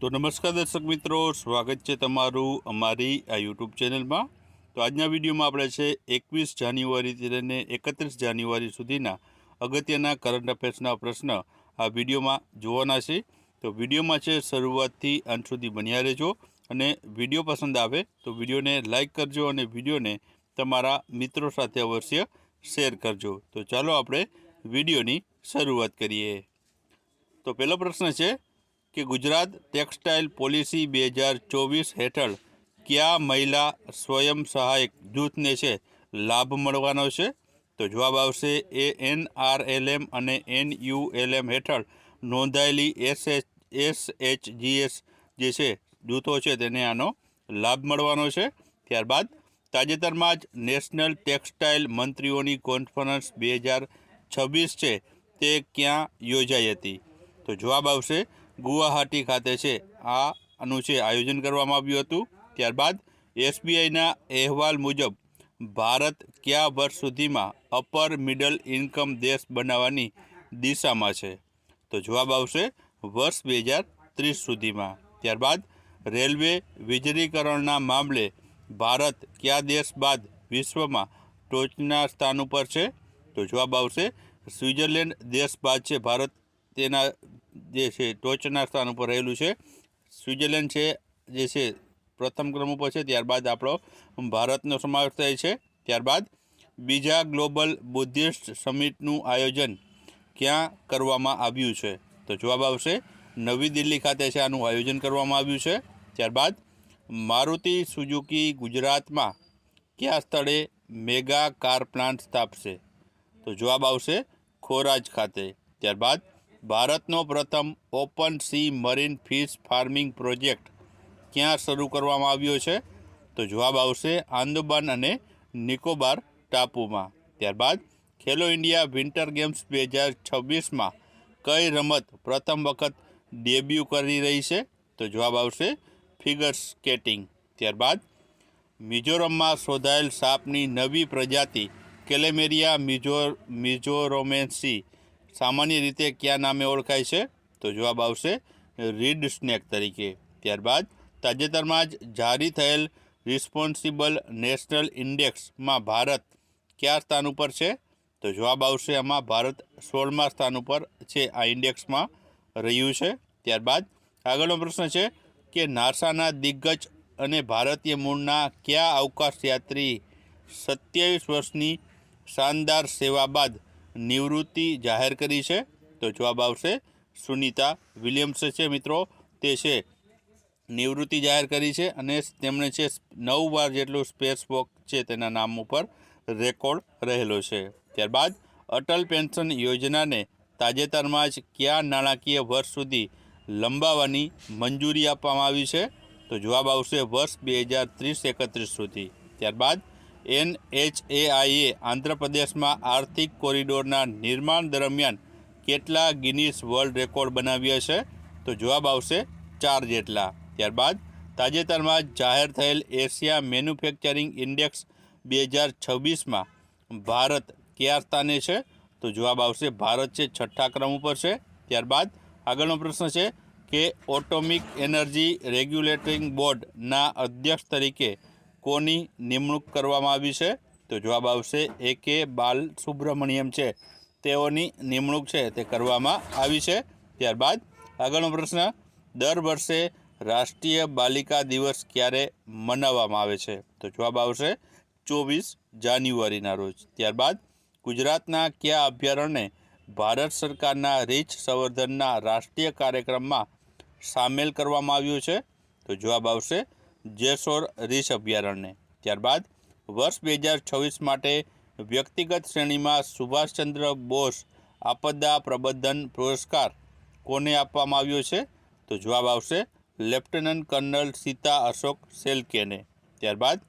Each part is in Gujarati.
તો નમસ્કાર દર્શક મિત્રો, સ્વાગત છે તમારું અમારી આ યુટ્યુબ ચેનલમાં। તો આજના વિડીયોમાં આપણે છે 21 જાન્યુઆરીથી લઈને 31 જાન્યુઆરી સુધીના અગત્યના કરંટ અફેર્સના પ્રશ્ન આ વિડીયોમાં જોવાના છે। તો વિડીયોમાં છે શરૂઆતથી અંત સુધી બન્યા રહેજો અને વિડીયો પસંદ આવે તો વિડીયોને લાઇક કરજો અને વિડીયોને તમારા મિત્રો સાથે અવશ્ય શેર કરજો। તો ચાલો આપણે વિડીયોની શરૂઆત કરીએ। તો પહેલો પ્રશ્ન છે કે ગુજરાત ટેક્સટાઇલ પોલિસી 2024 હેઠળ કયા મહિલા સ્વયં સહાયક જૂથને છે લાભ મળવાનો છે? તો જવાબ આવશે NRLM અને NULM હેઠળ નોંધાયેલી SHGS જે છે જૂથો છે તેને આનો લાભ મળવાનો છે। ત્યારબાદ તાજેતરમાં જ નેશનલ ટેક્સટાઇલ મંત્રીઓની કોન્ફરન્સ 2026 છે તે ક્યાં યોજાઈ હતી? તો જવાબ આવશે ગુવાહાટી ખાતે છે આનું છે આયોજન કરવામાં આવ્યું હતું। ત્યારબાદ SBIના અહેવાલ મુજબ ભારત કયા વર્ષ સુધીમાં અપર મિડલ ઇન્કમ દેશ બનાવવાની દિશામાં છે? તો જવાબ આવશે વર્ષ 2030 સુધીમાં। ત્યારબાદ રેલવે વીજળીકરણના મામલે ભારત કયા દેશ બાદ વિશ્વમાં ટોચના સ્થાન ઉપર છે? તો જવાબ આવશે સ્વિટ્ઝરલેન્ડ દેશ બાદ છે ભારત તેના જે છે ટોચના સ્થાન ઉપર રહેલું છે। સ્વિટ્ઝરલેન્ડ છે જે છે પ્રથમ ક્રમ ઉપર છે, ત્યારબાદ આપણો ભારતનો સમાવેશ થાય છે। ત્યારબાદ બીજા ગ્લોબલ બુદ્ધિસ્ટ સમિટનું આયોજન ક્યાં કરવામાં આવ્યું છે? તો જવાબ આવશે નવી દિલ્હી ખાતે છે આનું આયોજન કરવામાં આવ્યું છે। ત્યારબાદ મારુતિ સુઝુકી ગુજરાતમાં કયા સ્થળે મેગા કાર પ્લાન્ટ સ્થાપશે? તો જવાબ આવશે ખોરાજ ખાતે। ત્યારબાદ ભારતનો પ્રથમ open C marine fish farming project ક્યાં શરૂ કરવામાં આવ્યો છે? તો જવાબ આવશે આંદમાન અને નિકોબાર ટાપુમાં। ત્યારબાદ ખેલો ઇન્ડિયા વિન્ટર ગેમ્સ 2026માં કઈ રમત પ્રથમ વખત ડેબ્યુ કરી રહી છે? તો જવાબ આવશે ફિગર સ્કેટિંગ। ત્યારબાદ મિઝોરમમાં શોધાયેલ સાપની નવી પ્રજાતિ કેલેમેરિયા મિઝોરોમેન્સી સામાન્ય રીતે કયા નામે ઓળખાય છે? તો જવાબ આવશે રીડ સ્નેક તરીકે। ત્યારબાદ તાજેતરમાં જ જારી થયેલ રિસ્પોન્સિબલ નેશનલ ઇન્ડેક્સમાં ભારત કયા સ્થાન ઉપર છે? તો જવાબ આવશે આમાં ભારત 16મા સ્થાન ઉપર છે આ ઇન્ડેક્સમાં રહ્યું છે। ત્યારબાદ આગળનો પ્રશ્ન છે કે નાસાના દિગ્ગજ અને ભારતીય મૂળના કયા અવકાશયાત્રી 27 વર્ષની શાનદાર સેવા બાદ નિવૃત્તિ જાહેર કરી છે? તો જવાબ આવશે સુનિતા વિલિયમ્સ છે મિત્રો, તે છે નિવૃત્તિ જાહેર કરી છે અને તેમણે છે 9 વાર જેટલું સ્પેસ વોક છે તેના નામ ઉપર રેકોર્ડ રહેલો છે। ત્યારબાદ અટલ પેન્શન યોજનાને તાજેતરમાં જ કયા નાણાકીય વર્ષ સુધી લંબાવવાની મંજૂરી આપવામાં આવી છે? તો જવાબ આવશે વર્ષ 2030-31 સુધી। ત્યારબાદ NHAIએ આંધ્રપ્રદેશમાં આર્થિક કોરિડોરના નિર્માણ દરમિયાન કેટલા ગિનીસ વર્લ્ડ રેકોર્ડ બનાવ્યા છે? તો જવાબ આવશે 4 જેટલા। ત્યારબાદ તાજેતરમાં જાહેર થયેલ એશિયા મેન્યુફેક્ચરિંગ ઇન્ડેક્સ 2026માં ભારત કયા સ્થાને છે? તો જવાબ આવશે ભારત છે 6ઠ્ઠા ક્રમ ઉપર છે। ત્યારબાદ આગળનો પ્રશ્ન છે કે એટોમિક એનર્જી રેગ્યુલેટરી બોર્ડના અધ્યક્ષ તરીકે કોની નિમણૂક કરવામાં આવી છે? તો જવાબ આવશે AK બાલસુબ્રમણ્યમ છે તેઓની નિમણૂક છે તે કરવામાં આવી છે। ત્યારબાદ આગળનો પ્રશ્ન દર વર્ષે રાષ્ટ્રીય બાલિકા દિવસ ક્યારે મનાવવામાં આવે છે? તો જવાબ આવશે 24 જાન્યુઆરીના રોજ। ત્યારબાદ ગુજરાતના કયા અભયારણ્યને ભારત સરકારના રીછ સંવર્ધનના રાષ્ટ્રીય કાર્યક્રમમાં સામેલ કરવામાં આવ્યું છે? તો જવાબ આવશે જેસોર રીછ અભયારણ્ય। ત્યારબાદ વર્ષ 2026 માટે વ્યક્તિગત શ્રેણીમાં સુભાષચંદ્ર બોઝ આપદા પ્રબંધન પુરસ્કાર કોને આપવામાં આવ્યો છે? તો જવાબ આવશે લેફ્ટનન્ટ કર્નલ સીતા અશોક શેલ્કેને। ત્યારબાદ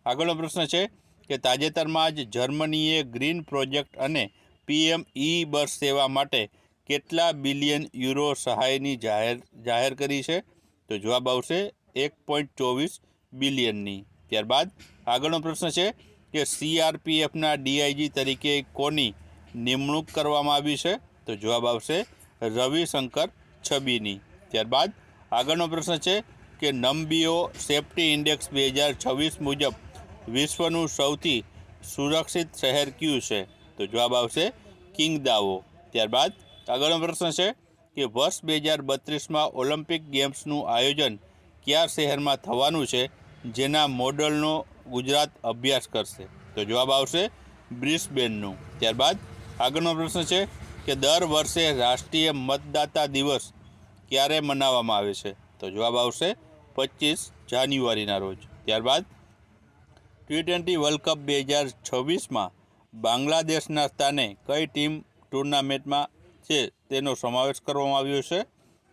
આગળનો પ્રશ્ન છે કે તાજેતરમાં જ જર્મનીએ ગ્રીન પ્રોજેક્ટ અને PM બસ સેવા માટે કેટલા બિલિયન યુરો સહાયની જાહેર કરી છે? તો જવાબ આવશે 1.24 બિલિયનની। ત્યારબાદ આગળનો પ્રશ્ન છે કે CRPFના DIG તરીકે કોની નિમણૂક કરવામાં આવી છે? તો જવાબ આવશે રવિશંકર છબીની। ત્યારબાદ આગળનો પ્રશ્ન છે કે નમ્બીઓ સેફ્ટી ઇન્ડેક્સ 2026 મુજબ વિશ્વનું સૌથી સુરક્ષિત શહેર કયું છે? તો જવાબ આવશે કિંગદાવો. ત્યારબાદ આગળનો પ્રશ્ન છે કે વર્ષ 2032માં ઓલિમ્પિક ગેમ્સનું આયોજન કયા શહેરમાં થવાનું છે, જેના મોડલનો ગુજરાત અભ્યાસ કરશે? તો જવાબ આવશે બ્રિસ્બેનનું. ત્યારબાદ આગળનો પ્રશ્ન છે કે દર વર્ષે રાષ્ટ્રીય મતદાતા દિવસ ક્યારે મનાવવામાં આવે છે? તો જવાબ આવશે 25 જાન્યુઆરીના રોજ. ત્યારબાદ T20 વર્લ્ડ કપ 2026માં બાંગ્લાદેશના સ્થાને કઈ ટીમ ટુર્નામેન્ટમાં છે તેનો સમાવેશ કરવામાં આવ્યો છે?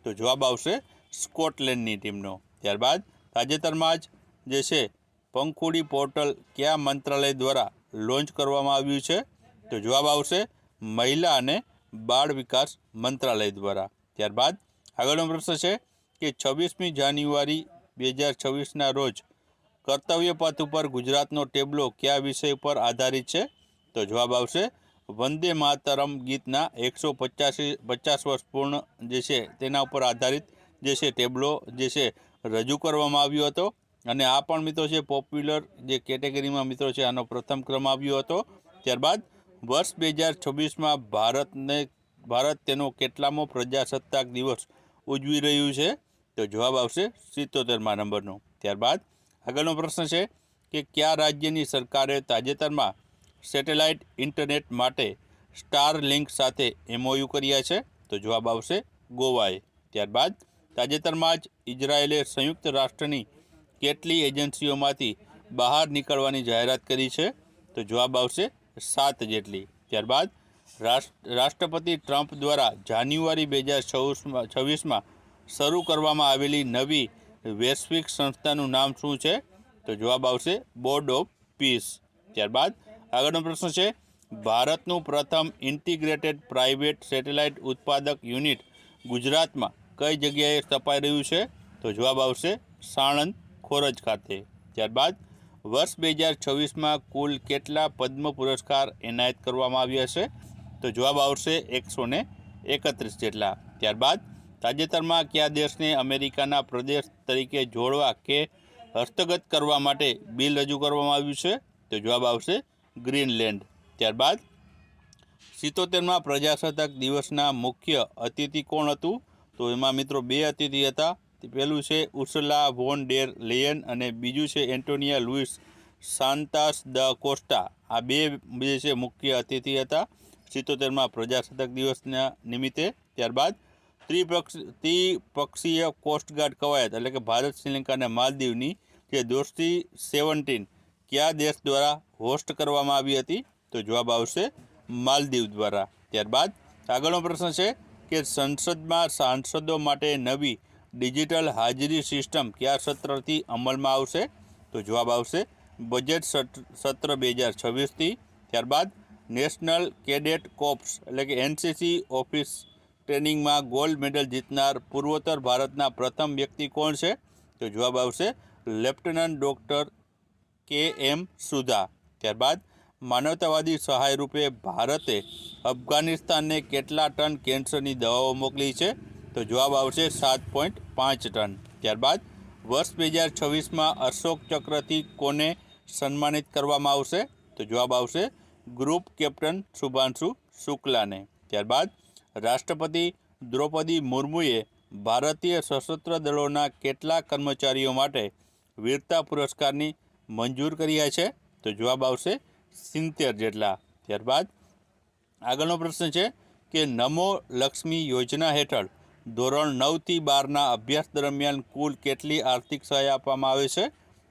તો જવાબ આવશે સ્કોટલેન્ડની ટીમનો. ત્યારબાદ તાજેતરમાં જ જે છે પંખુડી પોર્ટલ કયા મંત્રાલય દ્વારા લોન્ચ કરવામાં આવ્યું છે? તો જવાબ આવશે મહિલા અને બાળ વિકાસ મંત્રાલય દ્વારા. ત્યારબાદ આગળનો પ્રશ્ન છે કે 26મી જાન્યુઆરી 2026ના રોજ કર્તવ્ય પથ ઉપર ગુજરાતનો ટેબ્લો કયા વિષય પર આધારિત છે? તો જવાબ આવશે વંદે માતરમ ગીતના 150 વર્ષ પૂર્ણ જે છે તેના ઉપર આધારિત જે છે ટેબ્લો જે છે રજૂ કરવામાં આવ્યો હતો. અને આ પણ મિત્રો છે પોપ્યુલર જે કેટેગરીમાં મિત્રો છે આનો પ્રથમ ક્રમ આવ્યો હતો. ત્યારબાદ વર્ષ 2026માં ભારત તેનો કેટલામો પ્રજાસત્તાક દિવસ ઉજવી રહ્યું છે? તો જવાબ આવશે 77મા નંબરનો. ત્યારબાદ આગળનો પ્રશ્ન છે કે કયા રાજ્યની સરકારે તાજેતરમાં સેટેલાઇટ ઇન્ટરનેટ માટે સ્ટાર લિંક સાથે MOU કર્યા છે? તો જવાબ આવશે ગોવાએ. ત્યારબાદ તાજેતરમાં જ ઇઝરાયેલે સંયુક્ત રાષ્ટ્રની કેટલી એજન્સીઓમાંથી બહાર નીકળવાની જાહેરાત કરી છે? તો જવાબ આવશે 7 જેટલી. ત્યારબાદ રાષ્ટ્રપતિ ટ્રમ્પ દ્વારા જાન્યુઆરી 2026માં શરૂ કરવામાં આવેલી નવી વૈશ્વિક સંસ્થાનું નામ શું છે? તો જવાબ આવશે બોર્ડ ઓફ પીસ. ત્યારબાદ આગળનો પ્રશ્ન છે ભારતનું પ્રથમ ઇન્ટિગ્રેટેડ પ્રાઇવેટ સેટેલાઇટ ઉત્પાદક યુનિટ ગુજરાતમાં કઈ જગ્યાએ સ્થપાઈ રહ્યું છે? તો જવાબ આવશે સાણંદ ખોરજ ખાતે. ત્યારબાદ વર્ષ 2026માં કુલ કેટલા પદ્મ પુરસ્કાર એનાયત કરવામાં આવ્યા છે? તો જવાબ આવશે 131 જેટલા. ત્યારબાદ તાજેતરમાં કયા દેશને અમેરિકાના પ્રદેશ તરીકે જોડવા કે હસ્તગત કરવા માટે બિલ રજૂ કરવામાં આવ્યું છે? તો જવાબ આવશે ગ્રીનલેન્ડ. ત્યારબાદ 77મા પ્રજાસત્તાક દિવસના મુખ્ય અતિથિ કોણ હતું? તો એમાં મિત્રો 2 અતિથિ હતા. પહેલું છે ઉર્સુલા વોન ડેર લેયન અને બીજું છે એન્ટોનિયા લુઇસ સાન્તાસ દ કોસ્ટા. આ બે છે મુખ્ય અતિથિ હતા 77મા પ્રજાસત્તાક દિવસના નિમિત્તે. ત્યારબાદ ત્રિપક્ષીય કોસ્ટગાર્ડ કવાયત એટલે કે ભારત, શ્રીલંકા અને માલદીવની જે દોસ્તી 17 કયા દેશ દ્વારા હોસ્ટ કરવામાં આવી હતી? તો જવાબ આવશે માલદીવ દ્વારા. ત્યારબાદ આગળનો પ્રશ્ન છે કે સંસદમાં સાંસદો માટે નવી ડિજિટલ હાજરી સિસ્ટમ કયા સત્રથી અમલમાં આવશે? તો જવાબ આવશે બજેટ સત્ર 2026થી. ત્યારબાદ નેશનલ કેડેટ કોર્પ્સ એટલે કે NCC ઓફિસ ટ્રેનિંગમાં ગોલ્ડ મેડલ જીતનાર પૂર્વોત્તર ભારતના પ્રથમ વ્યક્તિ કોણ છે? તો જવાબ આવશે લેફ્ટનન્ટ ડૉક્ટર KM સુધા. ત્યારબાદ માનવતાવાદી સહાય રૂપે ભારતે અફઘાનિસ્તાનને કેટલા ટન કેન્સરની દવાઓ મોકલી છે? તો જવાબ આવશે 7.5 ટન. ત્યારબાદ વર્ષ 2026માં અશોક ચક્રથી કોને સન્માનિત કરવામાં આવશે? તો જવાબ આવશે ગ્રુપ કેપ્ટન શુભાંશુ શુક્લાને. ત્યારબાદ રાષ્ટ્રપતિ દ્રૌપદી મુર્મુએ ભારતીય સશસ્ત્ર દળોના કેટલા કર્મચારીઓ માટે વીરતા પુરસ્કારની મંજૂર કર્યા છે? તો જવાબ આવશે 70 જેટલા. ત્યારબાદ આગળનો પ્રશ્ન છે કે નમો લક્ષ્મી યોજના હેઠળ ધોરણ 9થી 12ના અભ્યાસ દરમિયાન કુલ કેટલી આર્થિક સહાય આપવામાં આવે છે?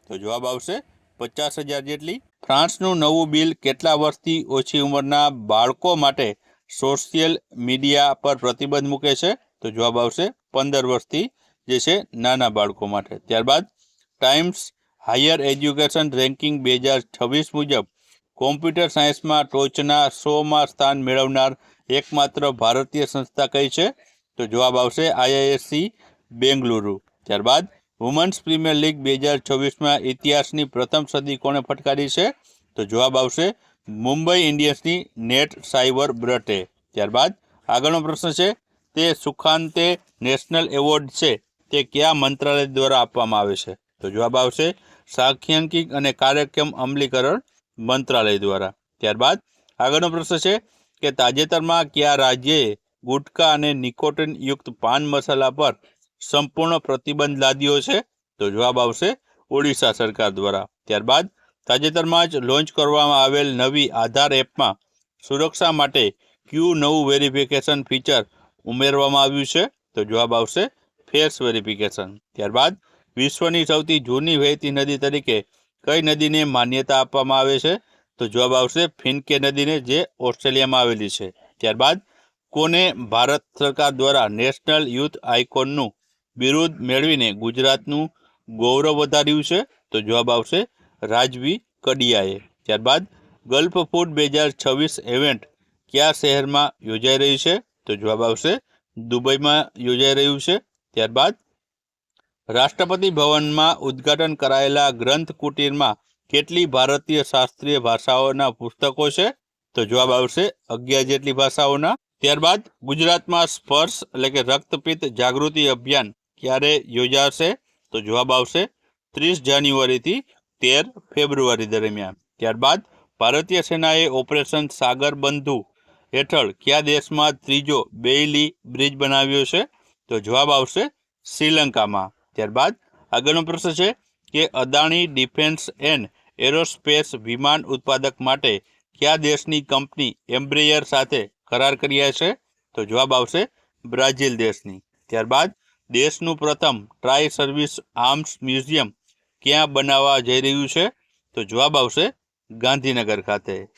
તો જવાબ આવશે 50,000 જેટલી. ફ્રાન્સનું નવું બિલ કેટલા વર્ષથી ઓછી ઉંમરના બાળકો માટે સોશિયલ મીડિયા પર પ્રતિબંધ મૂકે છે? તો જવાબ આવશે 15 વર્ષથી જે છે નાના બાળકો માટે. ત્યારબાદ ટાઈમ્સ હાયર એજ્યુકેશન રેન્કિંગ 2026 મુજબ કોમ્પ્યુટર સાયન્સમાં ટોચના 100માં સ્થાન મેળવનાર એકમાત્ર ભારતીય સંસ્થા કઈ છે? તો જવાબ આવશે IISc બેંગલુરુ. ત્યારબાદ વુમન્સ પ્રીમિયર લીગ 2026માં ઇતિહાસની પ્રથમ સદી કોણે ફટકારી છે? તો જવાબ આવશે મુંબઈ ઇન્ડિયન્સની નેટ સાઇબર બ્રટે. ત્યારબાદ આગળનો પ્રશ્ન છે તે સુખાંતે નેશનલ એવોર્ડ છે તે કયા મંત્રાલય દ્વારા આપવામાં આવે છે? તો જવાબ આવશે સાંખ્યિકી અને કાર્યક્રમ અમલીકરણ મંત્રાલય દ્વારા. ત્યારબાદ આગળનો પ્રશ્ન છે કે તાજેતરમાં કયા રાજ્યએ ગુટખા અને નિકોટિન યુક્ત પાન મસાલા પર સંપૂર્ણ પ્રતિબંધ લાદ્યો છે? તો જવાબ આવશે ઓડિશા સરકાર દ્વારા. ત્યારબાદ તાજેતરમાં જ લોન્ચ કરવામાં આવેલ નવી આધાર એપમાં સુરક્ષા માટે કયું નવું વેરિફિકેશન ફીચર ઉમેરવામાં આવ્યું છે? તો જવાબ આવશે ફેસ વેરિફિકેશન. ત્યારબાદ વિશ્વની સૌથી જૂની વહેતી નદી તરીકે કઈ નદીને માન્યતા આપવામાં આવે છે? તો જવાબ આવશે ફિનકે નદીને, જે ઓસ્ટ્રેલિયામાં આવેલી છે. ત્યારબાદ કોને ભારત સરકાર દ્વારા નેશનલ યુથ આઇકોનનું બિરુદ મેળવીને ગુજરાતનું ગૌરવ વધાર્યું છે? તો જવાબ આવશે રાજવી કડિયાએ. ત્યારબાદ ગલ્ફ ફૂડ 2026 ઇવેન્ટ કયા શહેરમાં યોજાઈ રહ્યું છે? તો જવાબ આવશે દુબઈમાં યોજાઈ રહ્યું છે. ત્યારબાદ રાષ્ટ્રપતિ ભવનમાં ઉદ્ઘાટન કરાયેલા ગ્રંથ કુટીરમાં કેટલી ભારતીય શાસ્ત્રીય ભાષાઓના પુસ્તકો છે? તો જવાબ આવશે 11 જેટલી ભાષાઓના. ત્યારબાદ ગુજરાતમાં સ્પર્શ એટલે કે રક્તપિત્ત જાગૃતિ અભિયાન ક્યારે યોજાશે? તો જવાબ આવશે 30 જાન્યુઆરીથી 13 ફેબ્રુઆરી દરમિયાન. ત્યારબાદ ભારતીય સેનાએ ઓપરેશન સાગર બંધુ હેઠળ કયા દેશમાં ત્રીજો બેઇલી બ્રિજ બનાવ્યો છે? તો જવાબ આવશે શ્રીલંકામાં. ત્યારબાદ આગળનો પ્રશ્ન છે કે અદાણી ડિફેન્સ એન્ડ એરોસ્પેસ વિમાન ઉત્પાદક માટે કયા દેશની કંપની એમ્બ્રેયર સાથે કરાર કર્યા છે? તો જવાબ આવશે બ્રાઝિલ દેશની. ત્યારબાદ દેશનું પ્રથમ ટ્રાય સર્વિસ આર્મ્સ મ્યુઝિયમ ક્યાં બનાવવા જઈ રહ્યું છે? તો જવાબ આવશે ગાંધીનગર ખાતે.